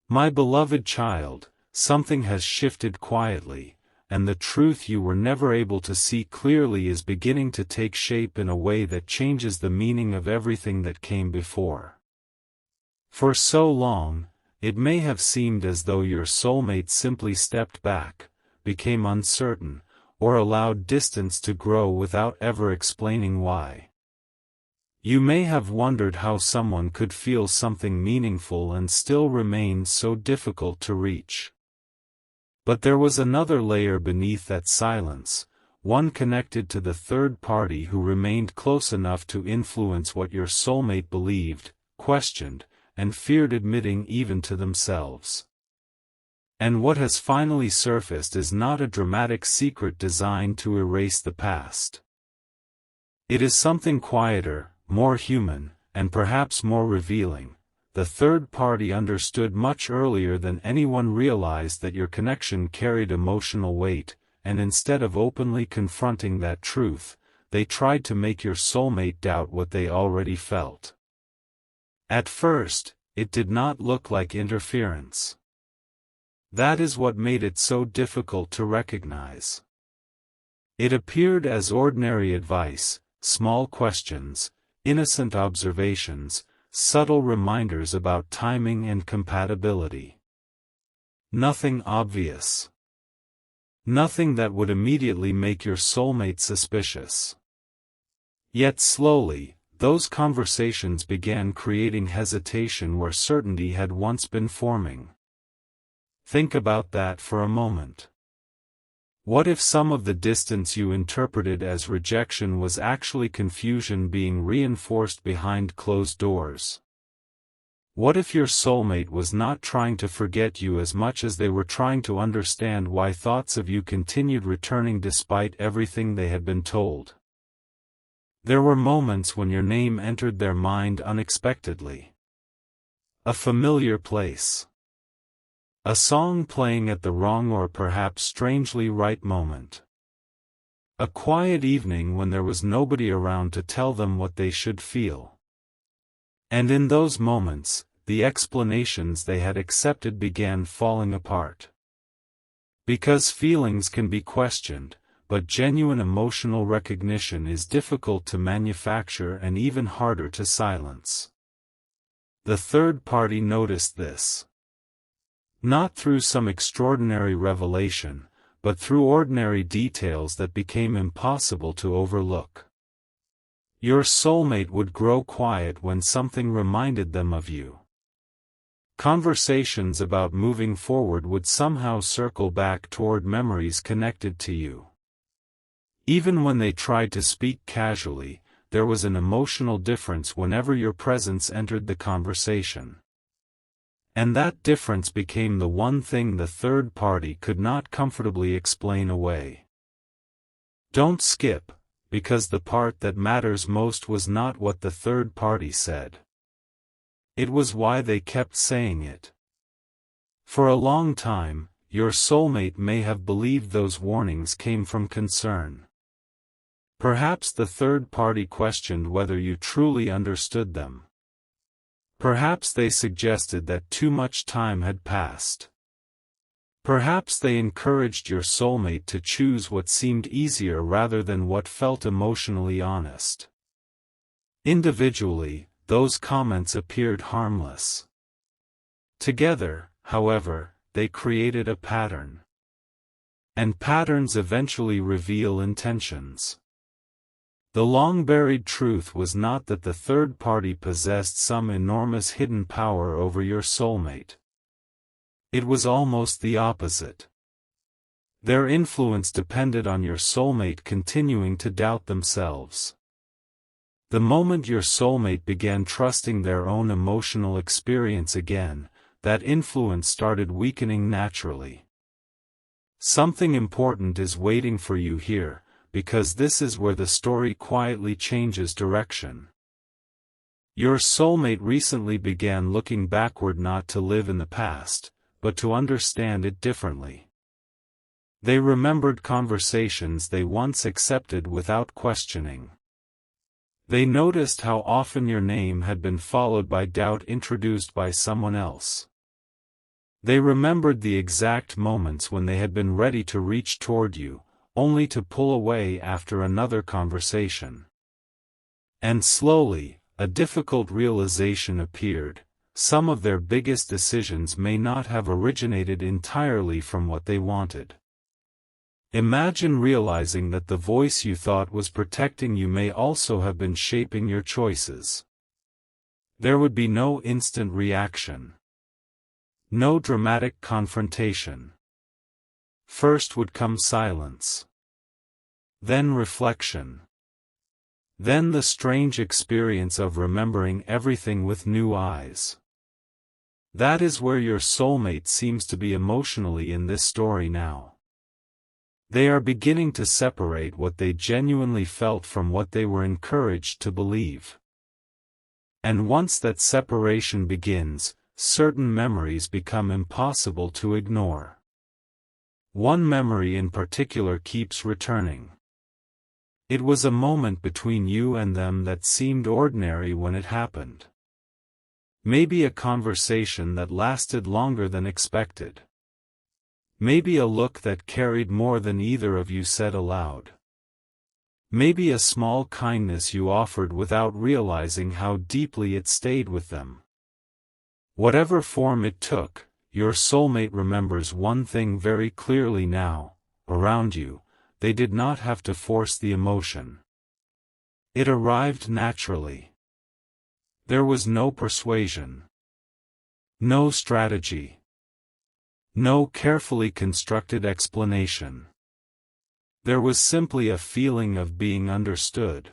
My beloved child, something has shifted quietly, and the truth you were never able to see clearly is beginning to take shape in a way that changes the meaning of everything that came before. For so long, it may have seemed as though your soulmate simply stepped back, became uncertain, or allowed distance to grow without ever explaining why. You may have wondered how someone could feel something meaningful and still remain so difficult to reach. But there was another layer beneath that silence, one connected to the third party who remained close enough to influence what your soulmate believed, questioned, and feared admitting even to themselves. And what has finally surfaced is not a dramatic secret designed to erase the past. It is something quieter, more human, and perhaps more revealing. The third party understood much earlier than anyone realized that your connection carried emotional weight, and instead of openly confronting that truth, they tried to make your soulmate doubt what they already felt. At first, it did not look like interference. That is what made it so difficult to recognize. It appeared as ordinary advice, small questions, innocent observations, subtle reminders about timing and compatibility. Nothing obvious. Nothing that would immediately make your soulmate suspicious. Yet slowly, those conversations began creating hesitation where certainty had once been forming. Think about that for a moment. What if some of the distance you interpreted as rejection was actually confusion being reinforced behind closed doors? What if your soulmate was not trying to forget you as much as they were trying to understand why thoughts of you continued returning despite everything they had been told? There were moments when your name entered their mind unexpectedly. A familiar place. A song playing at the wrong or perhaps strangely right moment. A quiet evening when there was nobody around to tell them what they should feel. And in those moments, the explanations they had accepted began falling apart. Because feelings can be questioned, but genuine emotional recognition is difficult to manufacture and even harder to silence. The third party noticed this. Not through some extraordinary revelation, but through ordinary details that became impossible to overlook. Your soulmate would grow quiet when something reminded them of you. Conversations about moving forward would somehow circle back toward memories connected to you. Even when they tried to speak casually, there was an emotional difference whenever your presence entered the conversation. And that difference became the one thing the third party could not comfortably explain away. Don't skip, because the part that matters most was not what the third party said. It was why they kept saying it. For a long time, your soulmate may have believed those warnings came from concern. Perhaps the third party questioned whether you truly understood them. Perhaps they suggested that too much time had passed. Perhaps they encouraged your soulmate to choose what seemed easier rather than what felt emotionally honest. Individually, those comments appeared harmless. Together, however, they created a pattern. And patterns eventually reveal intentions. The long-buried truth was not that the third party possessed some enormous hidden power over your soulmate. It was almost the opposite. Their influence depended on your soulmate continuing to doubt themselves. The moment your soulmate began trusting their own emotional experience again, that influence started weakening naturally. Something important is waiting for you here, because this is where the story quietly changes direction. Your soulmate recently began looking backward not to live in the past, but to understand it differently. They remembered conversations they once accepted without questioning. They noticed how often your name had been followed by doubt introduced by someone else. They remembered the exact moments when they had been ready to reach toward you, only to pull away after another conversation. And slowly, a difficult realization appeared: some of their biggest decisions may not have originated entirely from what they wanted. Imagine realizing that the voice you thought was protecting you may also have been shaping your choices. There would be no instant reaction. No dramatic confrontation. First would come silence. Then reflection. Then the strange experience of remembering everything with new eyes. That is where your soulmate seems to be emotionally in this story now. They are beginning to separate what they genuinely felt from what they were encouraged to believe. And once that separation begins, certain memories become impossible to ignore. One memory in particular keeps returning. It was a moment between you and them that seemed ordinary when it happened. Maybe a conversation that lasted longer than expected. Maybe a look that carried more than either of you said aloud. Maybe a small kindness you offered without realizing how deeply it stayed with them. Whatever form it took, your soulmate remembers one thing very clearly now: around you, they did not have to force the emotion. It arrived naturally. There was no persuasion. No strategy. No carefully constructed explanation. There was simply a feeling of being understood.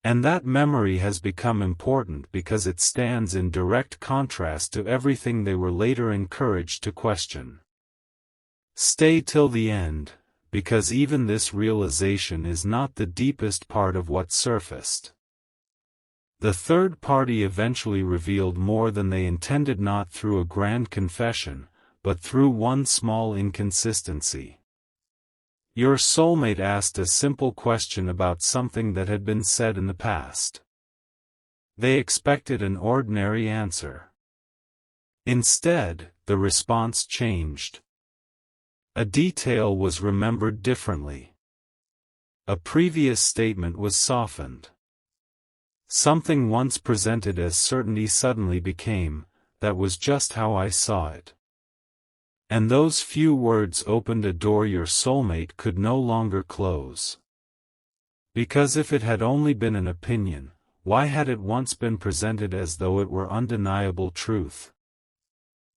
And that memory has become important because it stands in direct contrast to everything they were later encouraged to question. Stay till the end, because even this realization is not the deepest part of what surfaced. The third party eventually revealed more than they intended, not through a grand confession, but through one small inconsistency. Your soulmate asked a simple question about something that had been said in the past. They expected an ordinary answer. Instead, the response changed. A detail was remembered differently. A previous statement was softened. Something once presented as certainty suddenly became, "That was just how I saw it." And those few words opened a door your soulmate could no longer close. Because if it had only been an opinion, why had it once been presented as though it were undeniable truth?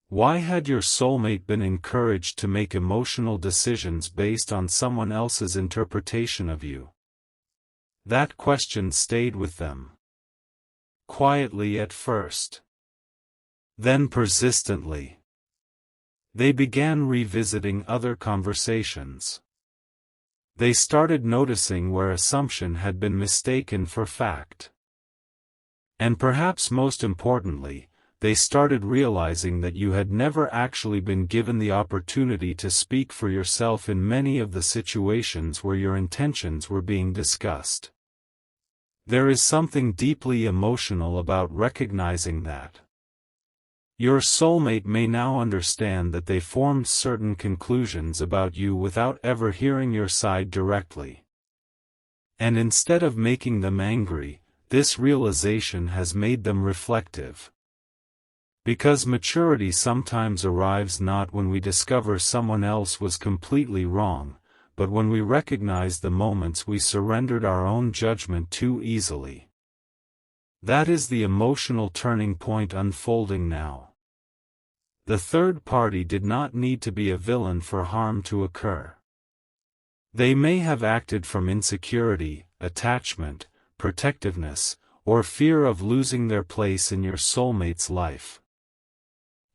Why had your soulmate been encouraged to make emotional decisions based on someone else's interpretation of you? That question stayed with them. Quietly at first. Then persistently. They began revisiting other conversations. They started noticing where assumption had been mistaken for fact. And perhaps most importantly, they started realizing that you had never actually been given the opportunity to speak for yourself in many of the situations where your intentions were being discussed. There is something deeply emotional about recognizing that. Your soulmate may now understand that they formed certain conclusions about you without ever hearing your side directly. And instead of making them angry, this realization has made them reflective. Because maturity sometimes arrives not when we discover someone else was completely wrong, but when we recognize the moments we surrendered our own judgment too easily. That is the emotional turning point unfolding now. The third party did not need to be a villain for harm to occur. They may have acted from insecurity, attachment, protectiveness, or fear of losing their place in your soulmate's life.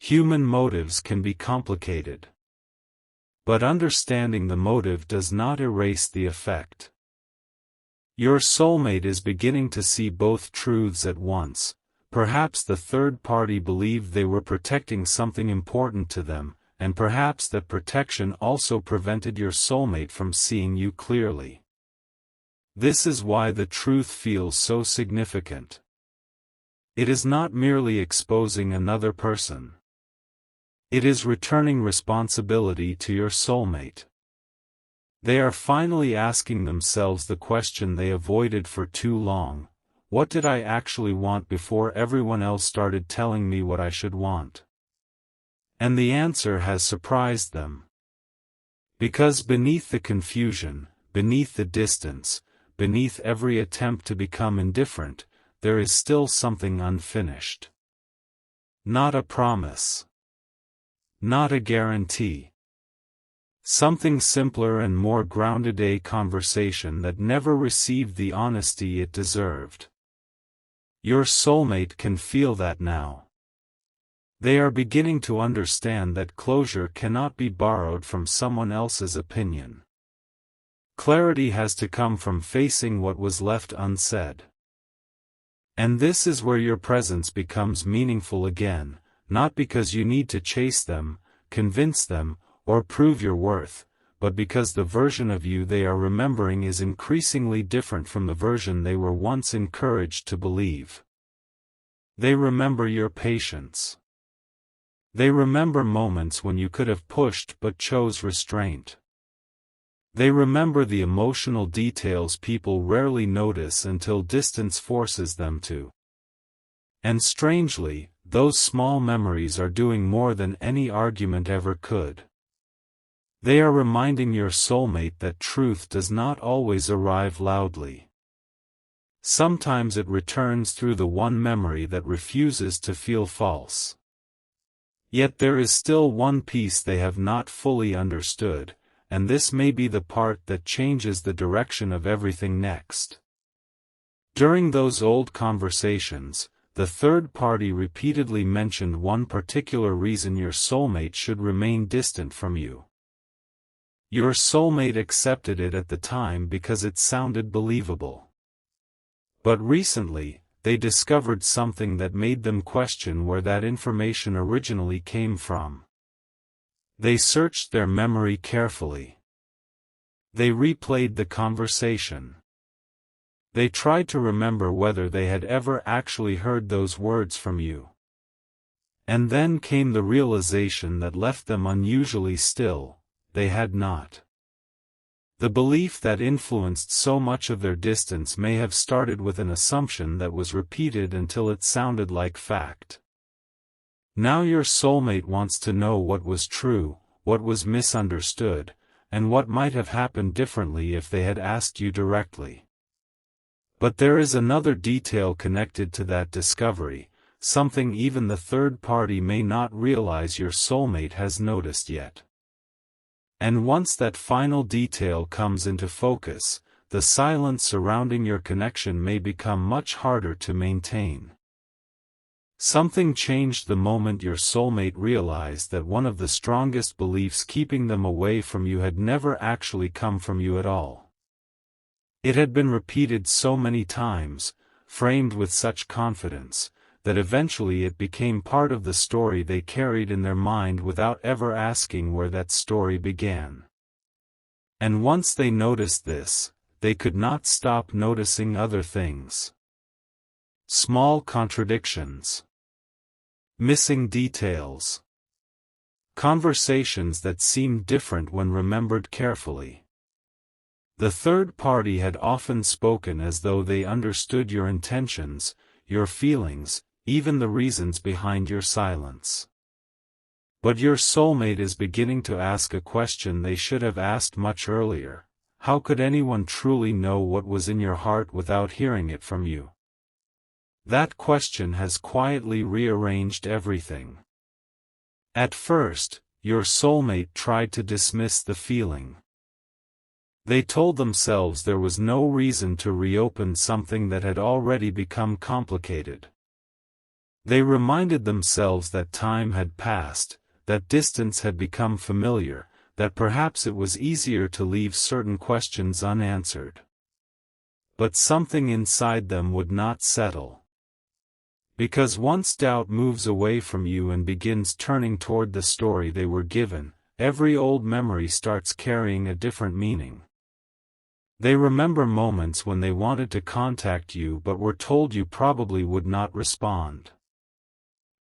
Human motives can be complicated. But understanding the motive does not erase the effect. Your soulmate is beginning to see both truths at once. Perhaps the third party believed they were protecting something important to them, and perhaps that protection also prevented your soulmate from seeing you clearly. This is why the truth feels so significant. It is not merely exposing another person. It is returning responsibility to your soulmate. They are finally asking themselves the question they avoided for too long: what did I actually want before everyone else started telling me what I should want? And the answer has surprised them. Because beneath the confusion, beneath the distance, beneath every attempt to become indifferent, there is still something unfinished. Not a promise. Not a guarantee. Something simpler and more grounded: a conversation that never received the honesty it deserved. Your soulmate can feel that now. They are beginning to understand that closure cannot be borrowed from someone else's opinion. Clarity has to come from facing what was left unsaid. And this is where your presence becomes meaningful again, not because you need to chase them, convince them, or prove your worth, but because the version of you they are remembering is increasingly different from the version they were once encouraged to believe. They remember your patience. They remember moments when you could have pushed but chose restraint. They remember the emotional details people rarely notice until distance forces them to. And strangely, those small memories are doing more than any argument ever could. They are reminding your soulmate that truth does not always arrive loudly. Sometimes it returns through the one memory that refuses to feel false. Yet there is still one piece they have not fully understood, and this may be the part that changes the direction of everything next. During those old conversations, the third party repeatedly mentioned one particular reason your soulmate should remain distant from you. Your soulmate accepted it at the time because it sounded believable. But recently, they discovered something that made them question where that information originally came from. They searched their memory carefully. They replayed the conversation. They tried to remember whether they had ever actually heard those words from you. And then came the realization that left them unusually still: they had not. The belief that influenced so much of their distance may have started with an assumption that was repeated until it sounded like fact. Now your soulmate wants to know what was true, what was misunderstood, and what might have happened differently if they had asked you directly. But there is another detail connected to that discovery, something even the third party may not realize your soulmate has noticed yet. And once that final detail comes into focus, the silence surrounding your connection may become much harder to maintain. Something changed the moment your soulmate realized that one of the strongest beliefs keeping them away from you had never actually come from you at all. It had been repeated so many times, framed with such confidence, that eventually it became part of the story they carried in their mind without ever asking where that story began. And once they noticed this, they could not stop noticing other things. Small contradictions. Missing details. Conversations that seemed different when remembered carefully. The third party had often spoken as though they understood your intentions, your feelings, even the reasons behind your silence. But your soulmate is beginning to ask a question they should have asked much earlier: how could anyone truly know what was in your heart without hearing it from you? That question has quietly rearranged everything. At first, your soulmate tried to dismiss the feeling. They told themselves there was no reason to reopen something that had already become complicated. They reminded themselves that time had passed, that distance had become familiar, that perhaps it was easier to leave certain questions unanswered. But something inside them would not settle. Because once doubt moves away from you and begins turning toward the story they were given, every old memory starts carrying a different meaning. They remember moments when they wanted to contact you but were told you probably would not respond.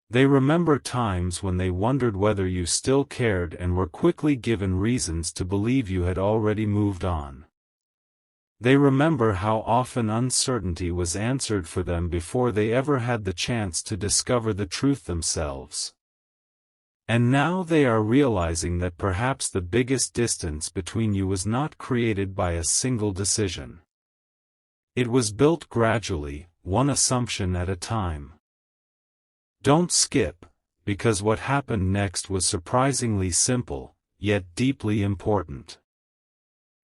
They remember times when they wondered whether you still cared and were quickly given reasons to believe you had already moved on. They remember how often uncertainty was answered for them before they ever had the chance to discover the truth themselves. And now they are realizing that perhaps the biggest distance between you was not created by a single decision. It was built gradually, one assumption at a time. Don't skip, because what happened next was surprisingly simple, yet deeply important.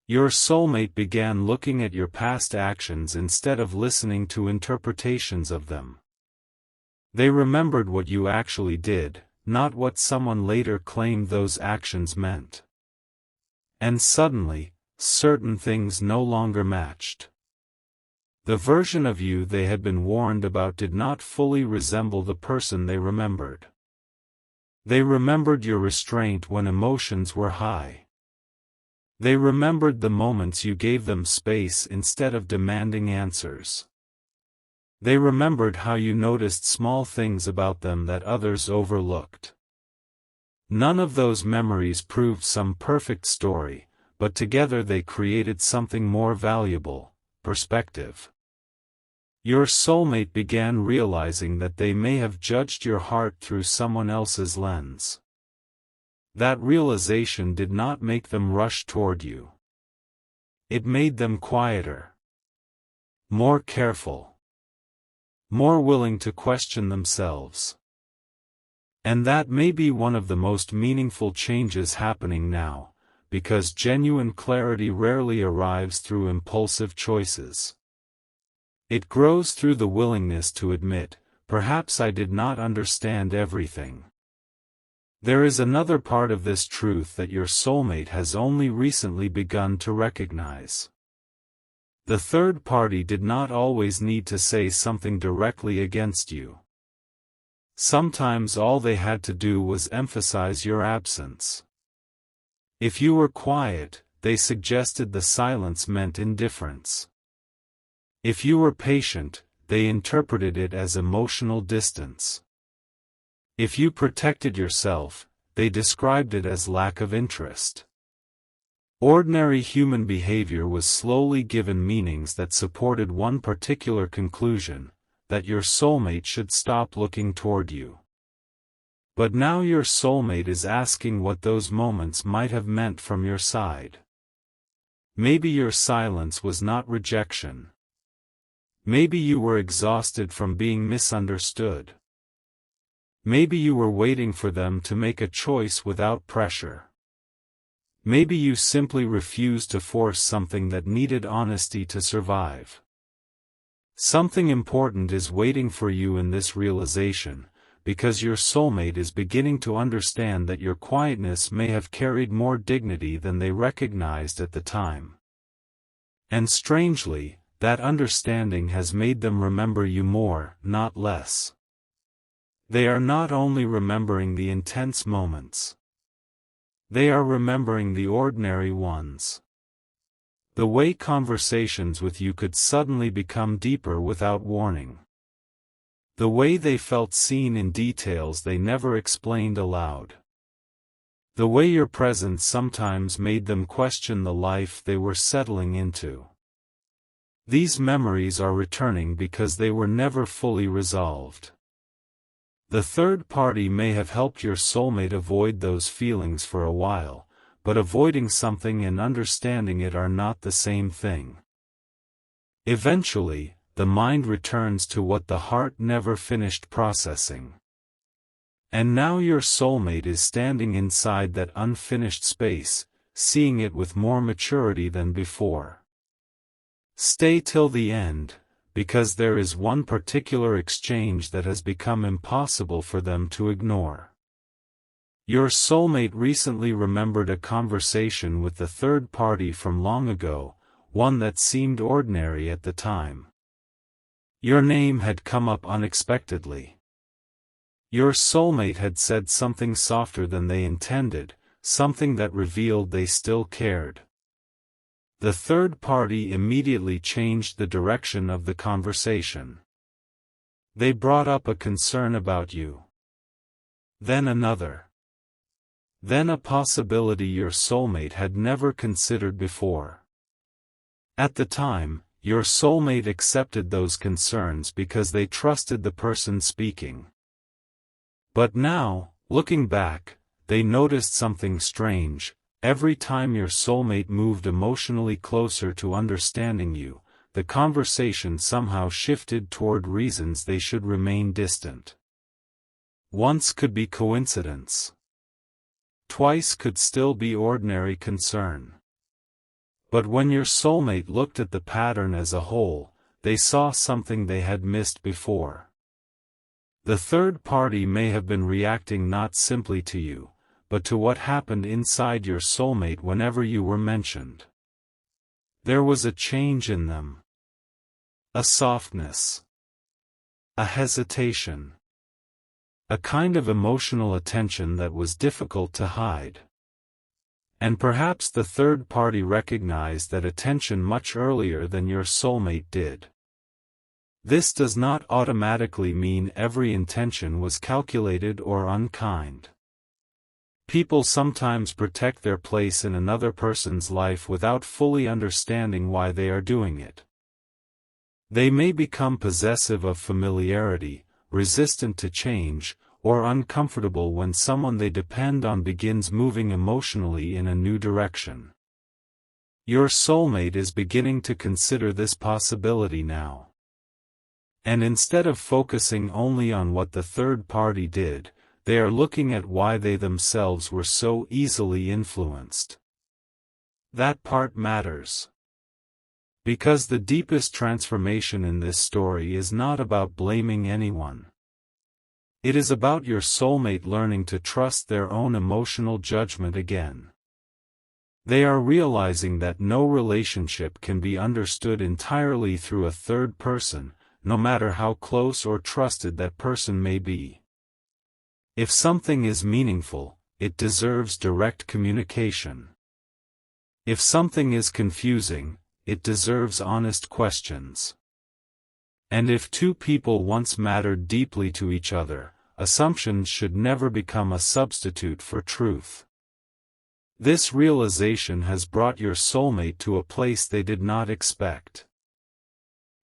Your soulmate began looking at your past actions instead of listening to interpretations of them. They remembered what you actually did, not what someone later claimed those actions meant. And suddenly, certain things no longer matched. The version of you they had been warned about did not fully resemble the person they remembered. They remembered your restraint when emotions were high. They remembered the moments you gave them space instead of demanding answers. They remembered how you noticed small things about them that others overlooked. None of those memories proved some perfect story, but together they created something more valuable: perspective. Your soulmate began realizing that they may have judged your heart through someone else's lens. That realization did not make them rush toward you. It made them quieter, more careful, more willing to question themselves. And that may be one of the most meaningful changes happening now, because genuine clarity rarely arrives through impulsive choices. It grows through the willingness to admit, perhaps I did not understand everything. There is another part of this truth that your soulmate has only recently begun to recognize. The third party did not always need to say something directly against you. Sometimes all they had to do was emphasize your absence. If you were quiet, they suggested the silence meant indifference. If you were patient, they interpreted it as emotional distance. If you protected yourself, they described it as lack of interest. Ordinary human behavior was slowly given meanings that supported one particular conclusion: that your soulmate should stop looking toward you. But now your soulmate is asking what those moments might have meant from your side. Maybe your silence was not rejection. Maybe you were exhausted from being misunderstood. Maybe you were waiting for them to make a choice without pressure. Maybe you simply refused to force something that needed honesty to survive. Something important is waiting for you in this realization, because your soulmate is beginning to understand that your quietness may have carried more dignity than they recognized at the time. And strangely, that understanding has made them remember you more, not less. They are not only remembering the intense moments. They are remembering the ordinary ones. The way conversations with you could suddenly become deeper without warning. The way they felt seen in details they never explained aloud. The way your presence sometimes made them question the life they were settling into. These memories are returning because they were never fully resolved. The third party may have helped your soulmate avoid those feelings for a while, but avoiding something and understanding it are not the same thing. Eventually, the mind returns to what the heart never finished processing. And now your soulmate is standing inside that unfinished space, seeing it with more maturity than before. Stay till the end, because there is one particular exchange that has become impossible for them to ignore. Your soulmate recently remembered a conversation with the third party from long ago, one that seemed ordinary at the time. Your name had come up unexpectedly. Your soulmate had said something softer than they intended, something that revealed they still cared. The third party immediately changed the direction of the conversation. They brought up a concern about you. then another. Then a possibility your soulmate had never considered before. At the time, your soulmate accepted those concerns because they trusted the person speaking. But now, looking back, they noticed something strange. Every time your soulmate moved emotionally closer to understanding you, the conversation somehow shifted toward reasons they should remain distant. Once could be coincidence. Twice could still be ordinary concern. But when your soulmate looked at the pattern as a whole, they saw something they had missed before. The third party may have been reacting not simply to you, but to what happened inside your soulmate whenever you were mentioned. There was a change in them. A softness. A hesitation. A kind of emotional attention that was difficult to hide. And perhaps the third party recognized that attention much earlier than your soulmate did. This does not automatically mean every intention was calculated or unkind. People sometimes protect their place in another person's life without fully understanding why they are doing it. They may become possessive of familiarity, resistant to change, or uncomfortable when someone they depend on begins moving emotionally in a new direction. Your soulmate is beginning to consider this possibility now. And instead of focusing only on what the third party did, they are looking at why they themselves were so easily influenced. That part matters. Because the deepest transformation in this story is not about blaming anyone. It is about your soulmate learning to trust their own emotional judgment again. They are realizing that no relationship can be understood entirely through a third person, no matter how close or trusted that person may be. If something is meaningful, it deserves direct communication. If something is confusing, it deserves honest questions. And if two people once mattered deeply to each other, assumptions should never become a substitute for truth. This realization has brought your soulmate to a place they did not expect.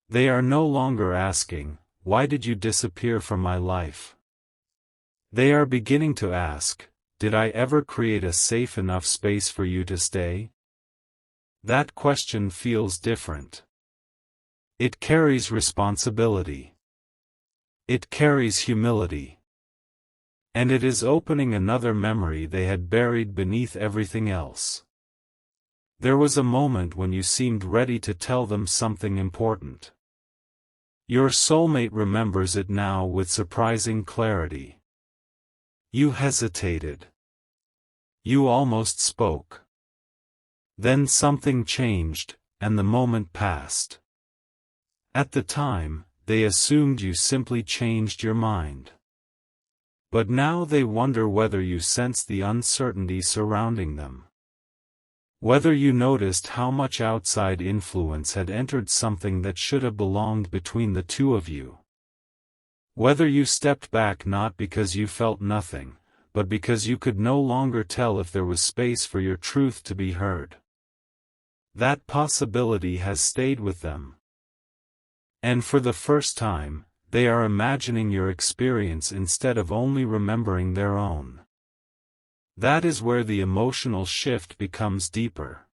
They are no longer asking, "Why did you disappear from my life?" They are beginning to ask, "Did I ever create a safe enough space for you to stay?" That question feels different. It carries responsibility. It carries humility. And it is opening another memory they had buried beneath everything else. There was a moment when you seemed ready to tell them something important. Your soulmate remembers it now with surprising clarity. You hesitated. You almost spoke. Then something changed, and the moment passed. At the time, they assumed you simply changed your mind. But now they wonder whether you sensed the uncertainty surrounding them. Whether you noticed how much outside influence had entered something that should have belonged between the two of you. Whether you stepped back not because you felt nothing, but because you could no longer tell if there was space for your truth to be heard. That possibility has stayed with them. And for the first time, they are imagining your experience instead of only remembering their own. That is where the emotional shift becomes deeper.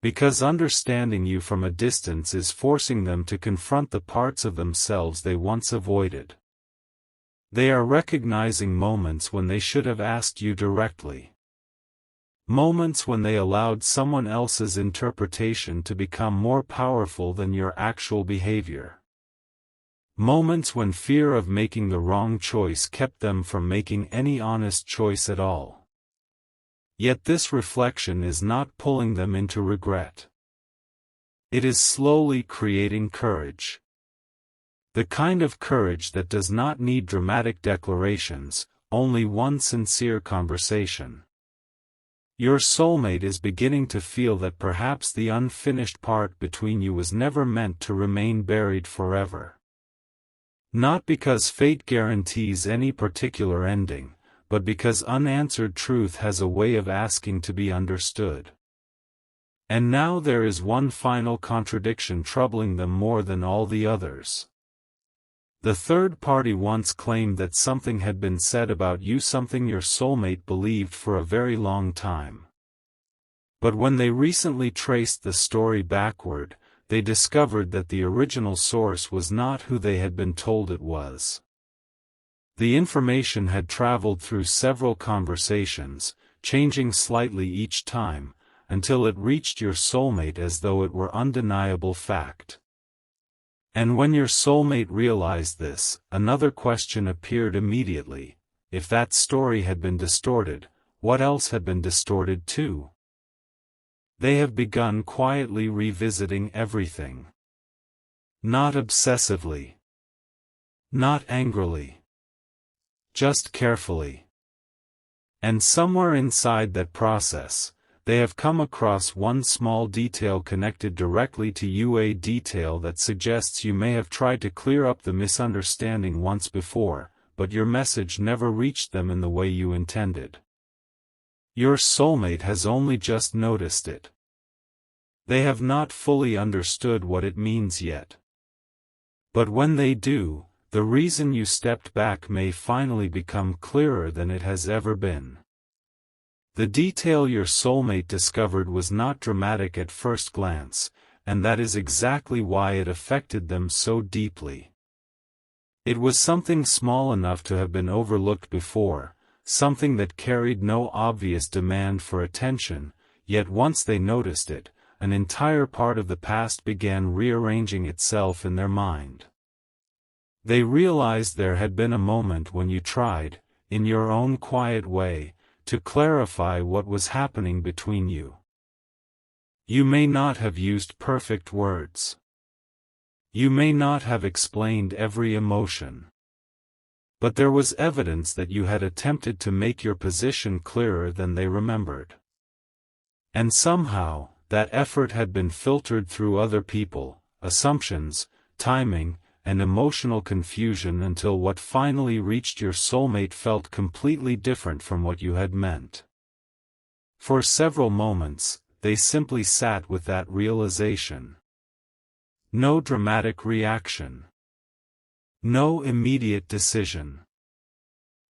Because understanding you from a distance is forcing them to confront the parts of themselves they once avoided. They are recognizing moments when they should have asked you directly. Moments when they allowed someone else's interpretation to become more powerful than your actual behavior. Moments when fear of making the wrong choice kept them from making any honest choice at all. Yet this reflection is not pulling them into regret. It is slowly creating courage. The kind of courage that does not need dramatic declarations, only one sincere conversation. Your soulmate is beginning to feel that perhaps the unfinished part between you was never meant to remain buried forever. Not because fate guarantees any particular ending, but because unanswered truth has a way of asking to be understood. And now there is one final contradiction troubling them more than all the others. The third party once claimed that something had been said about you, something your soulmate believed for a very long time. But when they recently traced the story backward, they discovered that the original source was not who they had been told it was. The information had traveled through several conversations, changing slightly each time, until it reached your soulmate as though it were undeniable fact. And when your soulmate realized this, another question appeared immediately: if that story had been distorted, what else had been distorted too? They have begun quietly revisiting everything. Not obsessively. Not angrily. Just carefully. And somewhere inside that process, they have come across one small detail connected directly to you, a detail that suggests you may have tried to clear up the misunderstanding once before, but your message never reached them in the way you intended. Your soulmate has only just noticed it. They have not fully understood what it means yet. But when they do, the reason you stepped back may finally become clearer than it has ever been. The detail your soulmate discovered was not dramatic at first glance, and that is exactly why it affected them so deeply. It was something small enough to have been overlooked before, something that carried no obvious demand for attention, yet once they noticed it, an entire part of the past began rearranging itself in their mind. They realized there had been a moment when you tried, in your own quiet way, to clarify what was happening between you. You may not have used perfect words. You may not have explained every emotion. But there was evidence that you had attempted to make your position clearer than they remembered. And somehow, that effort had been filtered through other people, assumptions, timing, and emotional confusion until what finally reached your soulmate felt completely different from what you had meant. For several moments, they simply sat with that realization. No dramatic reaction. No immediate decision.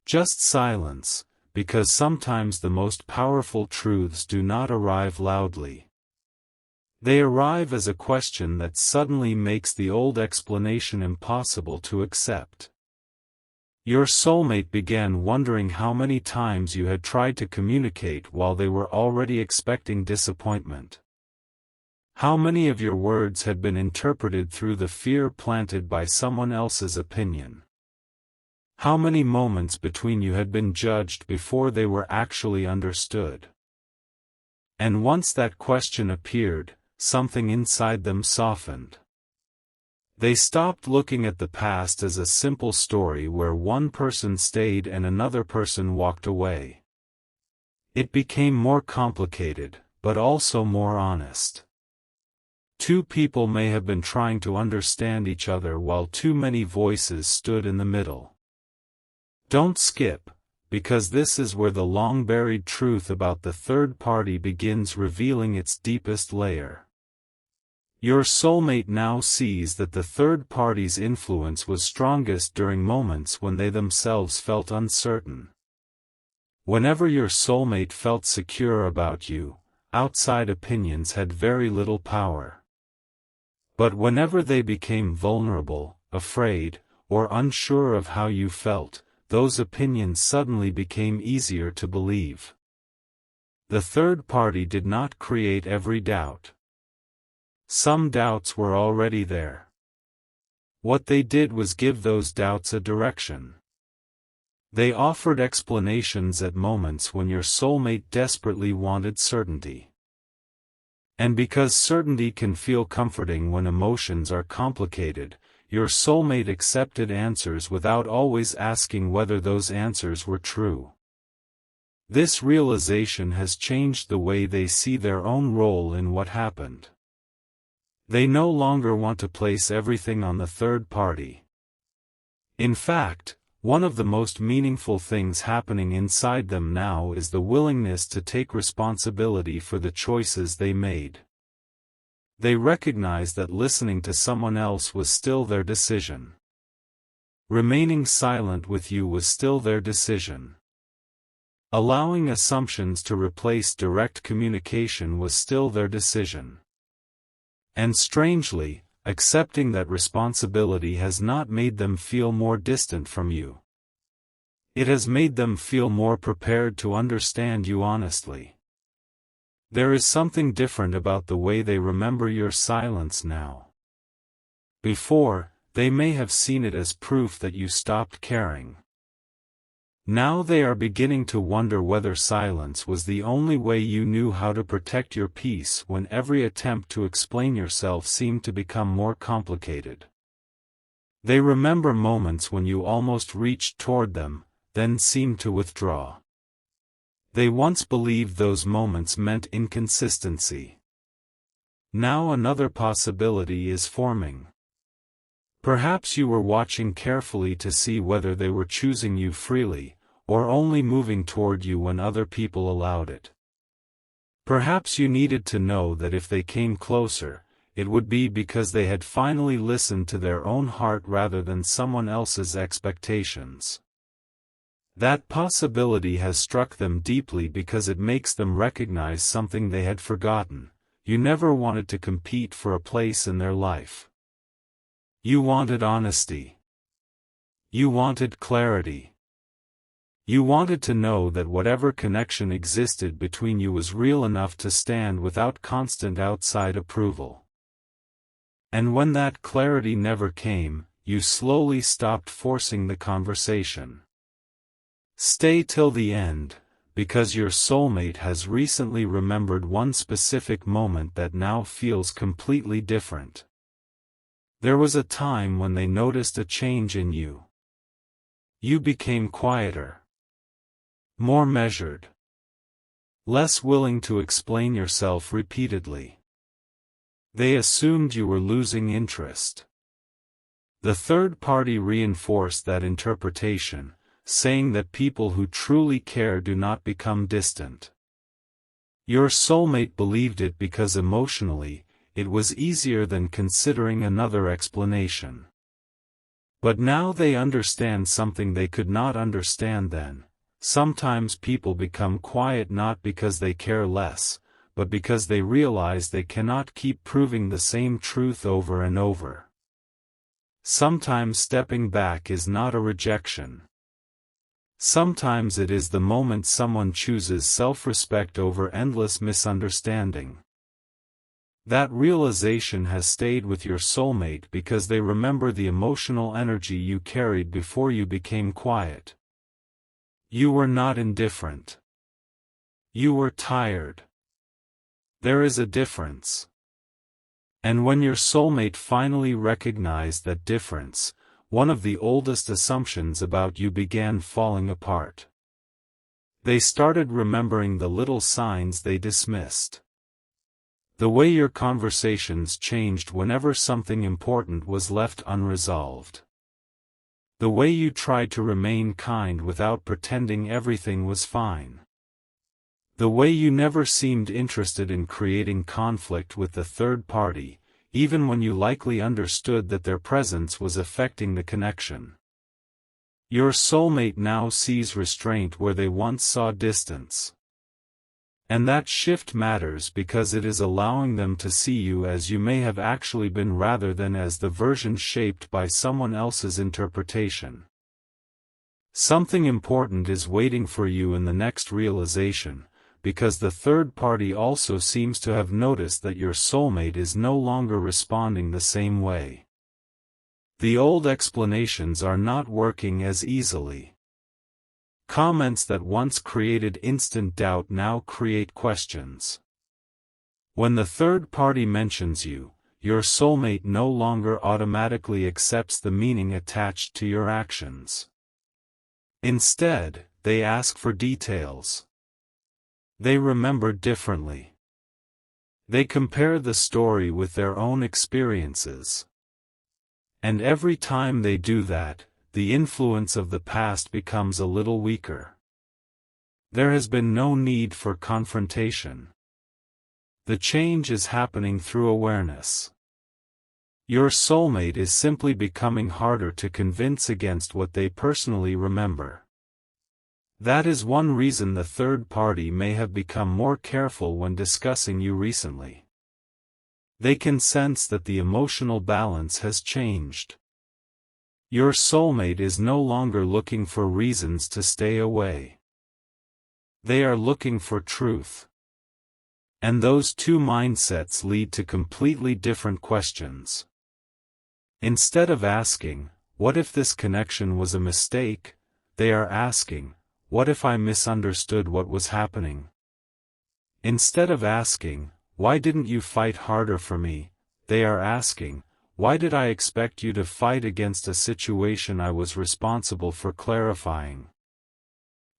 Just silence, because sometimes the most powerful truths do not arrive loudly. They arrive as a question that suddenly makes the old explanation impossible to accept. Your soulmate began wondering how many times you had tried to communicate while they were already expecting disappointment. How many of your words had been interpreted through the fear planted by someone else's opinion? How many moments between you had been judged before they were actually understood? And once that question appeared, something inside them softened. They stopped looking at the past as a simple story where one person stayed and another person walked away. It became more complicated, but also more honest. Two people may have been trying to understand each other while too many voices stood in the middle. Don't skip, because this is where the long-buried truth about the third party begins revealing its deepest layer. Your soulmate now sees that the third party's influence was strongest during moments when they themselves felt uncertain. Whenever your soulmate felt secure about you, outside opinions had very little power. But whenever they became vulnerable, afraid, or unsure of how you felt, those opinions suddenly became easier to believe. The third party did not create every doubt. Some doubts were already there. What they did was give those doubts a direction. They offered explanations at moments when your soulmate desperately wanted certainty. And because certainty can feel comforting when emotions are complicated, your soulmate accepted answers without always asking whether those answers were true. This realization has changed the way they see their own role in what happened. They no longer want to place everything on the third party. In fact, one of the most meaningful things happening inside them now is the willingness to take responsibility for the choices they made. They recognize that listening to someone else was still their decision. Remaining silent with you was still their decision. Allowing assumptions to replace direct communication was still their decision. And strangely, accepting that responsibility has not made them feel more distant from you. It has made them feel more prepared to understand you honestly. There is something different about the way they remember your silence now. Before, they may have seen it as proof that you stopped caring. Now they are beginning to wonder whether silence was the only way you knew how to protect your peace when every attempt to explain yourself seemed to become more complicated. They remember moments when you almost reached toward them, then seemed to withdraw. They once believed those moments meant inconsistency. Now another possibility is forming. Perhaps you were watching carefully to see whether they were choosing you freely, or only moving toward you when other people allowed it. Perhaps you needed to know that if they came closer, it would be because they had finally listened to their own heart rather than someone else's expectations. That possibility has struck them deeply because it makes them recognize something they had forgotten: you never wanted to compete for a place in their life. You wanted honesty. You wanted clarity. You wanted to know that whatever connection existed between you was real enough to stand without constant outside approval. And when that clarity never came, you slowly stopped forcing the conversation. Stay till the end, because your soulmate has recently remembered one specific moment that now feels completely different. There was a time when they noticed a change in you. You became quieter, more measured, less willing to explain yourself repeatedly. They assumed you were losing interest. The third party reinforced that interpretation, saying that people who truly care do not become distant. Your soulmate believed it because emotionally, it was easier than considering another explanation. But now they understand something they could not understand then. Sometimes people become quiet not because they care less, but because they realize they cannot keep proving the same truth over and over. Sometimes stepping back is not a rejection. Sometimes it is the moment someone chooses self-respect over endless misunderstanding. That realization has stayed with your soulmate because they remember the emotional energy you carried before you became quiet. You were not indifferent. You were tired. There is a difference. And when your soulmate finally recognized that difference, one of the oldest assumptions about you began falling apart. They started remembering the little signs they dismissed. The way your conversations changed whenever something important was left unresolved. The way you tried to remain kind without pretending everything was fine. The way you never seemed interested in creating conflict with the third party, even when you likely understood that their presence was affecting the connection. Your soulmate now sees restraint where they once saw distance. And that shift matters because it is allowing them to see you as you may have actually been rather than as the version shaped by someone else's interpretation. Something important is waiting for you in the next realization, because the third party also seems to have noticed that your soulmate is no longer responding the same way. The old explanations are not working as easily. Comments that once created instant doubt now create questions. When the third party mentions you, your soulmate no longer automatically accepts the meaning attached to your actions. Instead, they ask for details. They remember differently. They compare the story with their own experiences. And every time they do that, the influence of the past becomes a little weaker. There has been no need for confrontation. The change is happening through awareness. Your soulmate is simply becoming harder to convince against what they personally remember. That is one reason the third party may have become more careful when discussing you recently. They can sense that the emotional balance has changed. Your soulmate is no longer looking for reasons to stay away. They are looking for truth. And those two mindsets lead to completely different questions. Instead of asking, "What if this connection was a mistake?" they are asking, "What if I misunderstood what was happening?" Instead of asking, "Why didn't you fight harder for me?" they are asking, "Why did I expect you to fight against a situation I was responsible for clarifying?"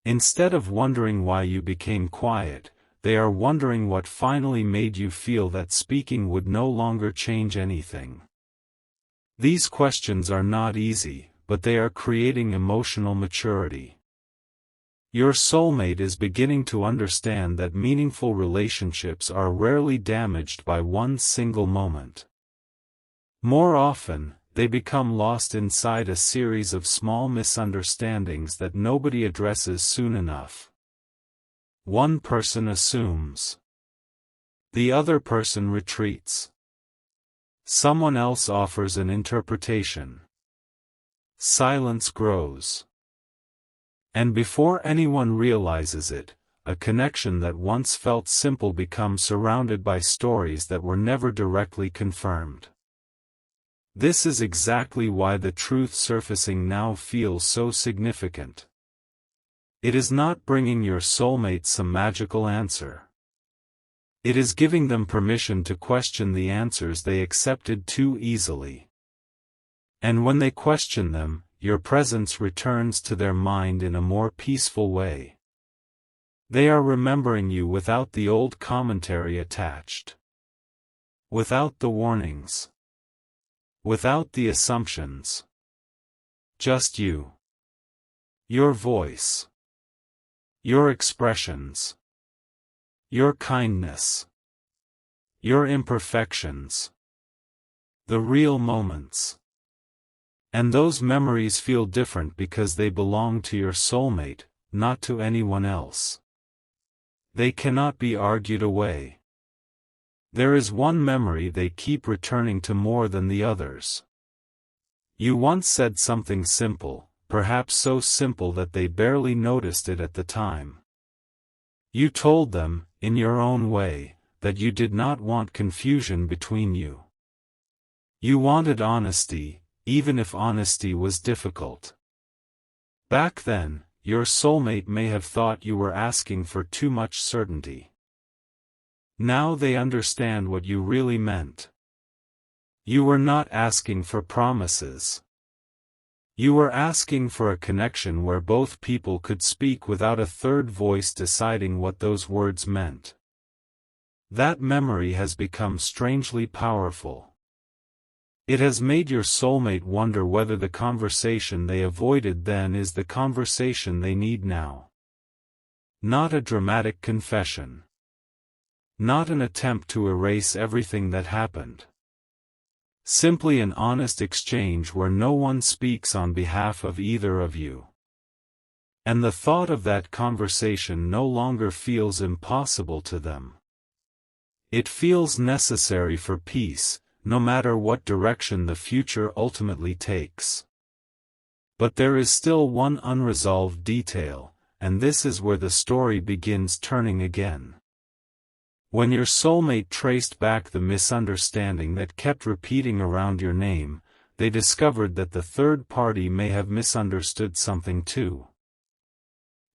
Instead of wondering why you became quiet, they are wondering what finally made you feel that speaking would no longer change anything. These questions are not easy, but they are creating emotional maturity. Your soulmate is beginning to understand that meaningful relationships are rarely damaged by one single moment. More often, they become lost inside a series of small misunderstandings that nobody addresses soon enough. One person assumes. The other person retreats. Someone else offers an interpretation. Silence grows. And before anyone realizes it, a connection that once felt simple becomes surrounded by stories that were never directly confirmed. This is exactly why the truth surfacing now feels so significant. It is not bringing your soulmate some magical answer. It is giving them permission to question the answers they accepted too easily. And when they question them, your presence returns to their mind in a more peaceful way. They are remembering you without the old commentary attached. Without the warnings. Without the assumptions. Just you. Your voice. Your expressions. Your kindness. Your imperfections. The real moments. And those memories feel different because they belong to your soulmate, not to anyone else. They cannot be argued away. There is one memory they keep returning to more than the others. You once said something simple, perhaps so simple that they barely noticed it at the time. You told them, in your own way, that you did not want confusion between you. You wanted honesty, even if honesty was difficult. Back then, your soulmate may have thought you were asking for too much certainty. Now they understand what you really meant. You were not asking for promises. You were asking for a connection where both people could speak without a third voice deciding what those words meant. That memory has become strangely powerful. It has made your soulmate wonder whether the conversation they avoided then is the conversation they need now. Not a dramatic confession. Not an attempt to erase everything that happened. Simply an honest exchange where no one speaks on behalf of either of you. And the thought of that conversation no longer feels impossible to them. It feels necessary for peace, no matter what direction the future ultimately takes. But there is still one unresolved detail, and this is where the story begins turning again. When your soulmate traced back the misunderstanding that kept repeating around your name, they discovered that the third party may have misunderstood something too.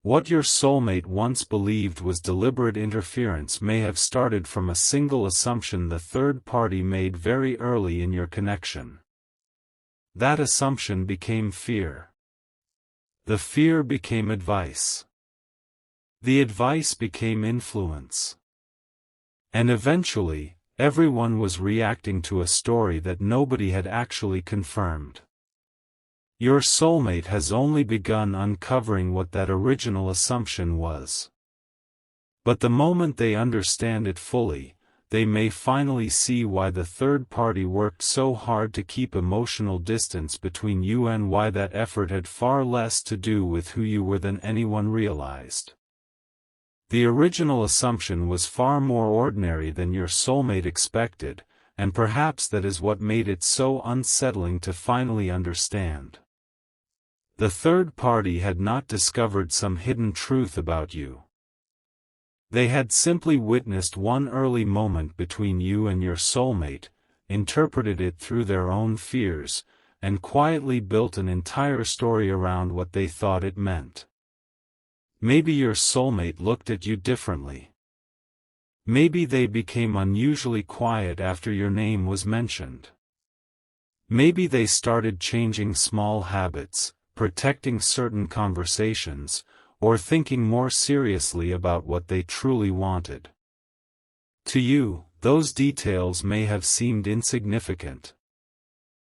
What your soulmate once believed was deliberate interference may have started from a single assumption the third party made very early in your connection. That assumption became fear. The fear became advice. The advice became influence. And eventually, everyone was reacting to a story that nobody had actually confirmed. Your soulmate has only begun uncovering what that original assumption was. But the moment they understand it fully, they may finally see why the third party worked so hard to keep emotional distance between you and why that effort had far less to do with who you were than anyone realized. The original assumption was far more ordinary than your soulmate expected, and perhaps that is what made it so unsettling to finally understand. The third party had not discovered some hidden truth about you. They had simply witnessed one early moment between you and your soulmate, interpreted it through their own fears, and quietly built an entire story around what they thought it meant. Maybe your soulmate looked at you differently. Maybe they became unusually quiet after your name was mentioned. Maybe they started changing small habits, protecting certain conversations, or thinking more seriously about what they truly wanted. To you, those details may have seemed insignificant.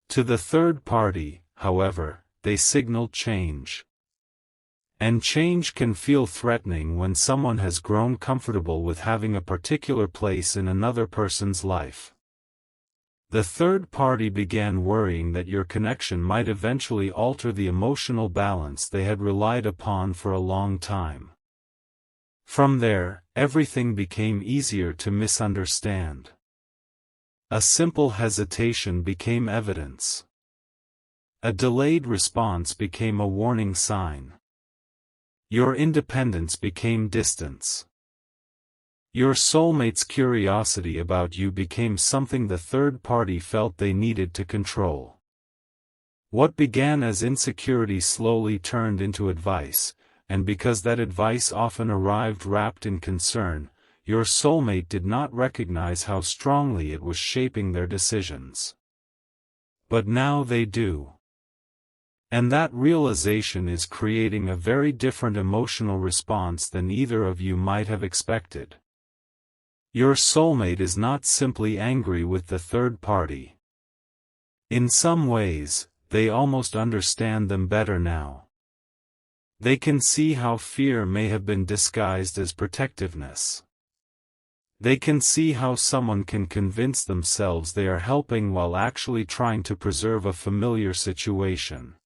To the third party, however, they signaled change. And change can feel threatening when someone has grown comfortable with having a particular place in another person's life. The third party began worrying that your connection might eventually alter the emotional balance they had relied upon for a long time. From there, everything became easier to misunderstand. A simple hesitation became evidence. A delayed response became a warning sign. Your independence became distance. Your soulmate's curiosity about you became something the third party felt they needed to control. What began as insecurity slowly turned into advice, and because that advice often arrived wrapped in concern, your soulmate did not recognize how strongly it was shaping their decisions. But now they do. And that realization is creating a very different emotional response than either of you might have expected. Your soulmate is not simply angry with the third party. In some ways, they almost understand them better now. They can see how fear may have been disguised as protectiveness. They can see how someone can convince themselves they are helping while actually trying to preserve a familiar situation.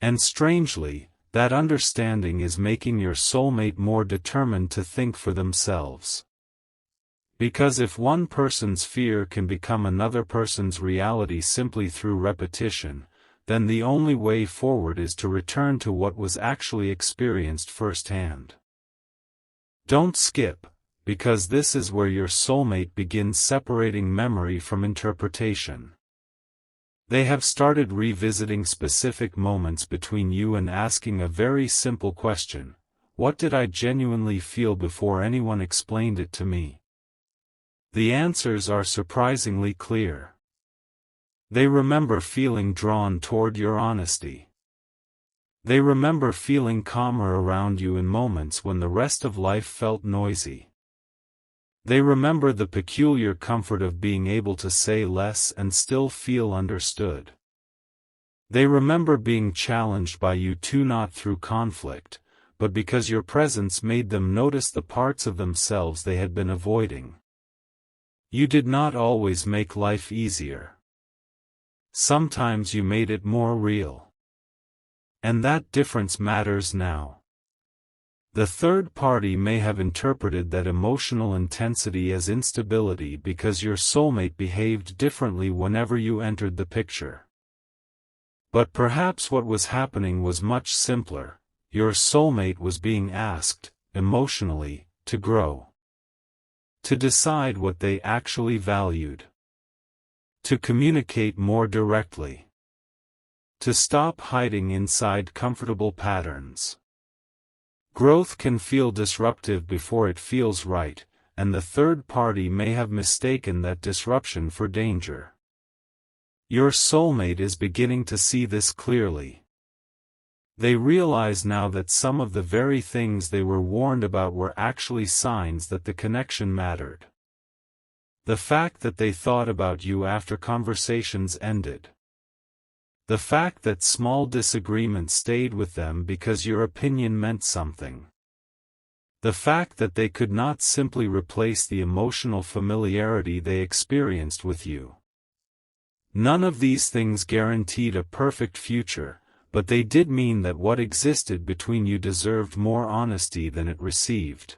And strangely, that understanding is making your soulmate more determined to think for themselves. Because if one person's fear can become another person's reality simply through repetition, then the only way forward is to return to what was actually experienced firsthand. Don't skip, because this is where your soulmate begins separating memory from interpretation. They have started revisiting specific moments between you and asking a very simple question: what did I genuinely feel before anyone explained it to me? The answers are surprisingly clear. They remember feeling drawn toward your honesty. They remember feeling calmer around you in moments when the rest of life felt noisy. They remember the peculiar comfort of being able to say less and still feel understood. They remember being challenged by you too, not through conflict, but because your presence made them notice the parts of themselves they had been avoiding. You did not always make life easier. Sometimes you made it more real. And that difference matters now. The third party may have interpreted that emotional intensity as instability because your soulmate behaved differently whenever you entered the picture. But perhaps what was happening was much simpler. Your soulmate was being asked, emotionally, to grow. To decide what they actually valued. To communicate more directly. To stop hiding inside comfortable patterns. Growth can feel disruptive before it feels right, and the third party may have mistaken that disruption for danger. Your soulmate is beginning to see this clearly. They realize now that some of the very things they were warned about were actually signs that the connection mattered. The fact that they thought about you after conversations ended. The fact that small disagreements stayed with them because your opinion meant something. The fact that they could not simply replace the emotional familiarity they experienced with you. None of these things guaranteed a perfect future, but they did mean that what existed between you deserved more honesty than it received.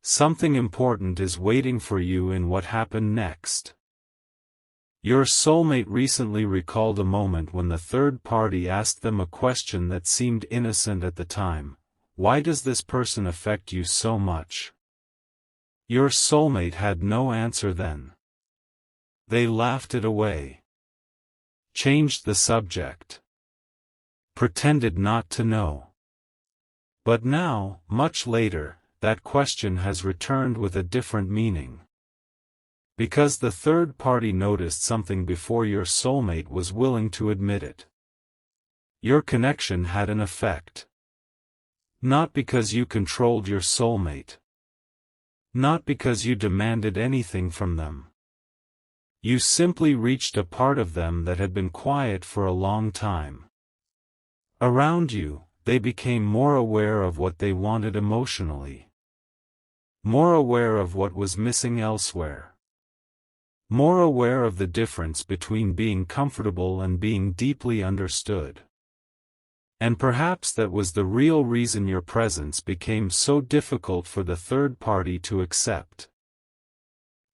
Something important is waiting for you in what happened next. Your soulmate recently recalled a moment when the third party asked them a question that seemed innocent at the time. Why does this person affect you so much? Your soulmate had no answer then. They laughed it away. Changed the subject. Pretended not to know. But now, much later, that question has returned with a different meaning. Because the third party noticed something before your soulmate was willing to admit it. Your connection had an effect. Not because you controlled your soulmate. Not because you demanded anything from them. You simply reached a part of them that had been quiet for a long time. Around you, they became more aware of what they wanted emotionally. More aware of what was missing elsewhere. More aware of the difference between being comfortable and being deeply understood. And perhaps that was the real reason your presence became so difficult for the third party to accept.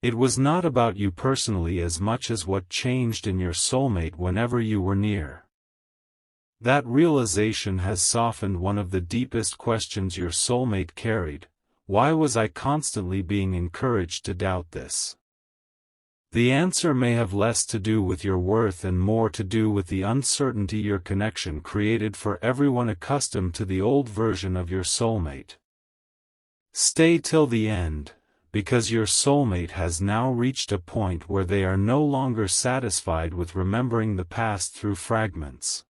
It was not about you personally as much as what changed in your soulmate whenever you were near. That realization has softened one of the deepest questions your soulmate carried: why was I constantly being encouraged to doubt this? The answer may have less to do with your worth and more to do with the uncertainty your connection created for everyone accustomed to the old version of your soulmate. Stay till the end, because your soulmate has now reached a point where they are no longer satisfied with remembering the past through fragments.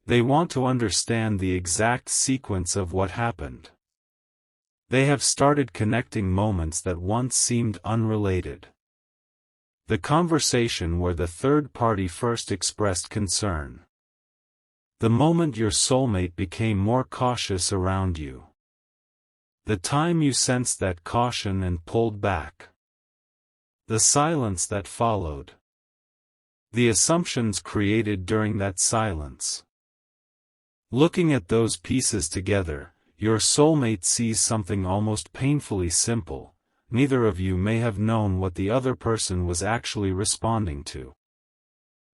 They want to understand the exact sequence of what happened. They have started connecting moments that once seemed unrelated. The conversation where the third party first expressed concern. The moment your soulmate became more cautious around you. The time you sensed that caution and pulled back. The silence that followed. The assumptions created during that silence. Looking at those pieces together, your soulmate sees something almost painfully simple. Neither of you may have known what the other person was actually responding to.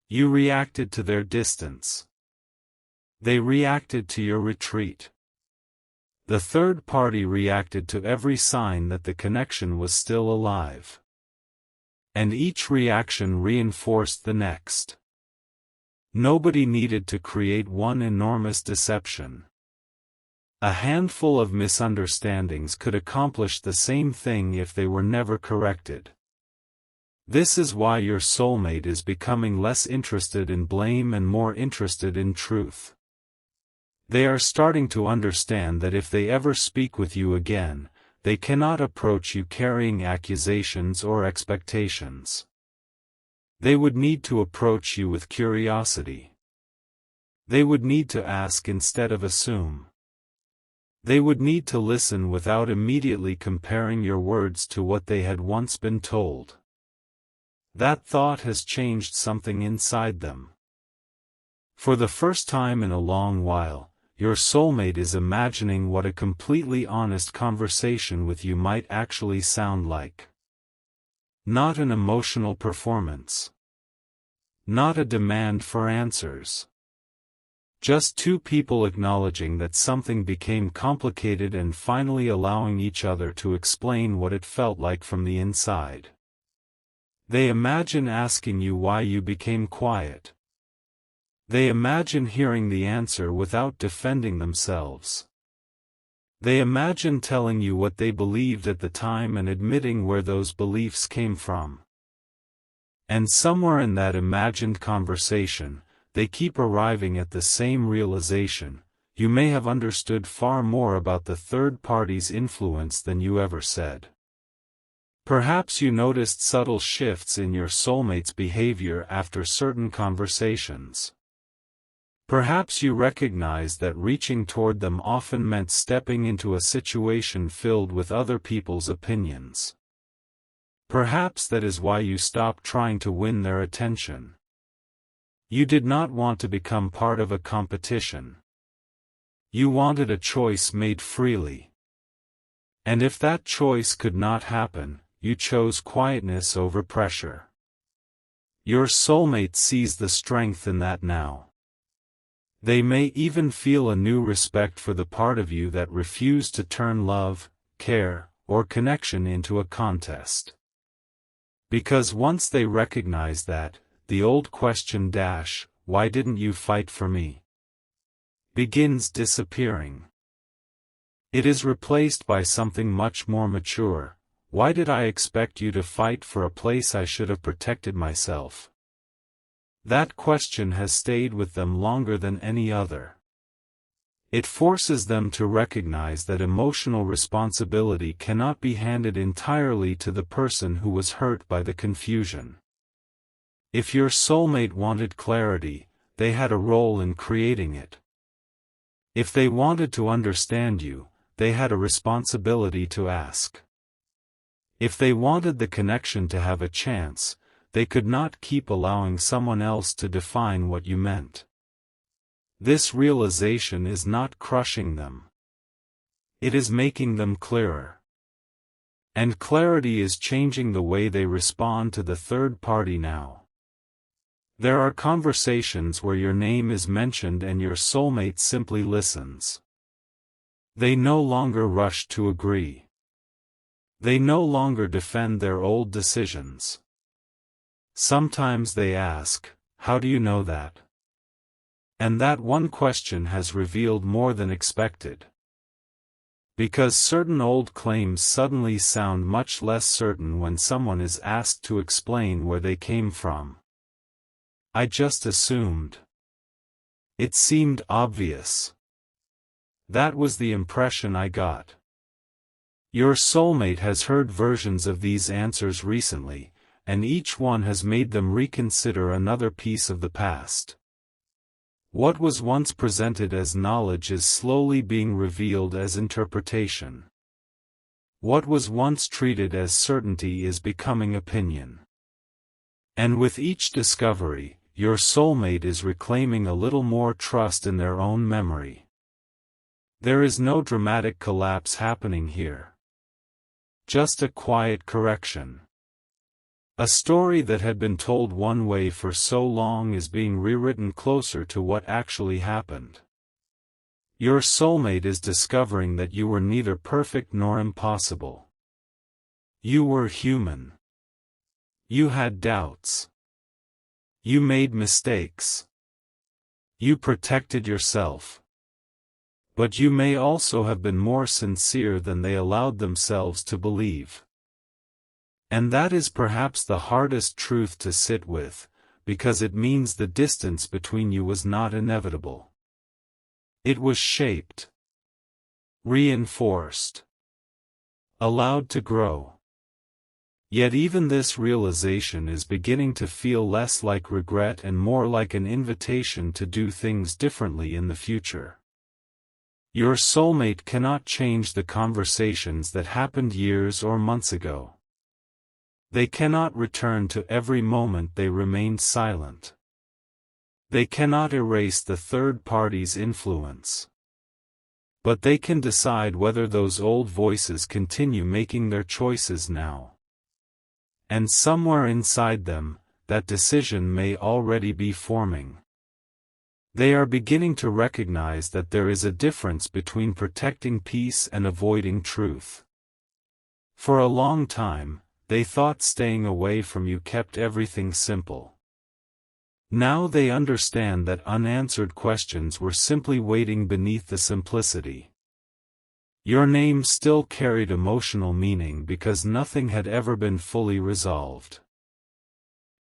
You reacted to their distance. They reacted to your retreat. The third party reacted to every sign that the connection was still alive. And each reaction reinforced the next. Nobody needed to create one enormous deception. A handful of misunderstandings could accomplish the same thing if they were never corrected. This is why your soulmate is becoming less interested in blame and more interested in truth. They are starting to understand that if they ever speak with you again, they cannot approach you carrying accusations or expectations. They would need to approach you with curiosity. They would need to ask instead of assume. They would need to listen without immediately comparing your words to what they had once been told. That thought has changed something inside them. For the first time in a long while, your soulmate is imagining what a completely honest conversation with you might actually sound like. Not an emotional performance. Not a demand for answers. Just two people acknowledging that something became complicated and finally allowing each other to explain what it felt like from the inside. They imagine asking you why you became quiet. They imagine hearing the answer without defending themselves. They imagine telling you what they believed at the time and admitting where those beliefs came from. And somewhere in that imagined conversation, they keep arriving at the same realization: you may have understood far more about the third party's influence than you ever said. Perhaps you noticed subtle shifts in your soulmate's behavior after certain conversations. Perhaps you recognized that reaching toward them often meant stepping into a situation filled with other people's opinions. Perhaps that is why you stopped trying to win their attention. You did not want to become part of a competition. You wanted a choice made freely. And if that choice could not happen, you chose quietness over pressure. Your soulmate sees the strength in that now. They may even feel a new respect for the part of you that refused to turn love, care, or connection into a contest. Because once they recognize that, the old question "Why didn't you fight for me?" begins disappearing. It is replaced by something much more mature. Why did I expect you to fight for a place I should have protected myself? That question has stayed with them longer than any other. It forces them to recognize that emotional responsibility cannot be handed entirely to the person who was hurt by the confusion. If your soulmate wanted clarity, they had a role in creating it. If they wanted to understand you, they had a responsibility to ask. If they wanted the connection to have a chance, they could not keep allowing someone else to define what you meant. This realization is not crushing them. It is making them clearer. And clarity is changing the way they respond to the third party now. There are conversations where your name is mentioned and your soulmate simply listens. They no longer rush to agree. They no longer defend their old decisions. Sometimes they ask, "How do you know that?" And that one question has revealed more than expected. Because certain old claims suddenly sound much less certain when someone is asked to explain where they came from. "I just assumed. It seemed obvious." That was the impression I got. Your soulmate has heard versions of these answers recently, and each one has made them reconsider another piece of the past. What was once presented as knowledge is slowly being revealed as interpretation. What was once treated as certainty is becoming opinion. And with each discovery, your soulmate is reclaiming a little more trust in their own memory. There is no dramatic collapse happening here. Just a quiet correction. A story that had been told one way for so long is being rewritten closer to what actually happened. Your soulmate is discovering that you were neither perfect nor impossible. You were human. You had doubts. You made mistakes. You protected yourself. But you may also have been more sincere than they allowed themselves to believe. And that is perhaps the hardest truth to sit with, because it means the distance between you was not inevitable. It was shaped, reinforced, allowed to grow. Yet even this realization is beginning to feel less like regret and more like an invitation to do things differently in the future. Your soulmate cannot change the conversations that happened years or months ago. They cannot return to every moment they remained silent. They cannot erase the third party's influence. But they can decide whether those old voices continue making their choices now. And somewhere inside them, that decision may already be forming. They are beginning to recognize that there is a difference between protecting peace and avoiding truth. For a long time, they thought staying away from you kept everything simple. Now they understand that unanswered questions were simply waiting beneath the simplicity. Your name still carried emotional meaning because nothing had ever been fully resolved.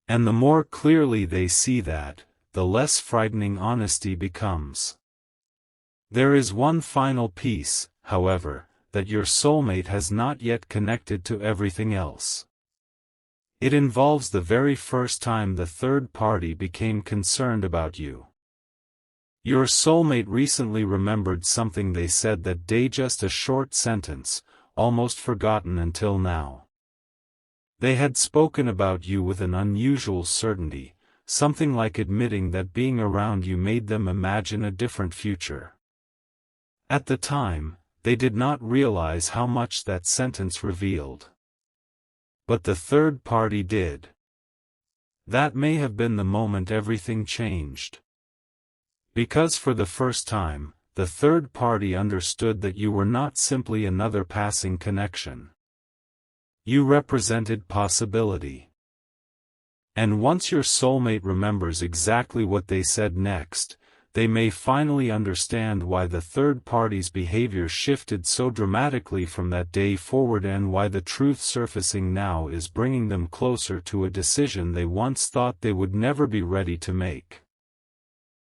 And the more clearly they see that, the less frightening honesty becomes. There is one final piece, however, that your soulmate has not yet connected to everything else. It involves the very first time the third party became concerned about you. Your soulmate recently remembered something they said that day, just a short sentence, almost forgotten until now. They had spoken about you with an unusual certainty, something like admitting that being around you made them imagine a different future. At the time, they did not realize how much that sentence revealed. But the third party did. That may have been the moment everything changed. Because for the first time, the third party understood that you were not simply another passing connection. You represented possibility. And once your soulmate remembers exactly what they said next, they may finally understand why the third party's behavior shifted so dramatically from that day forward, and why the truth surfacing now is bringing them closer to a decision they once thought they would never be ready to make.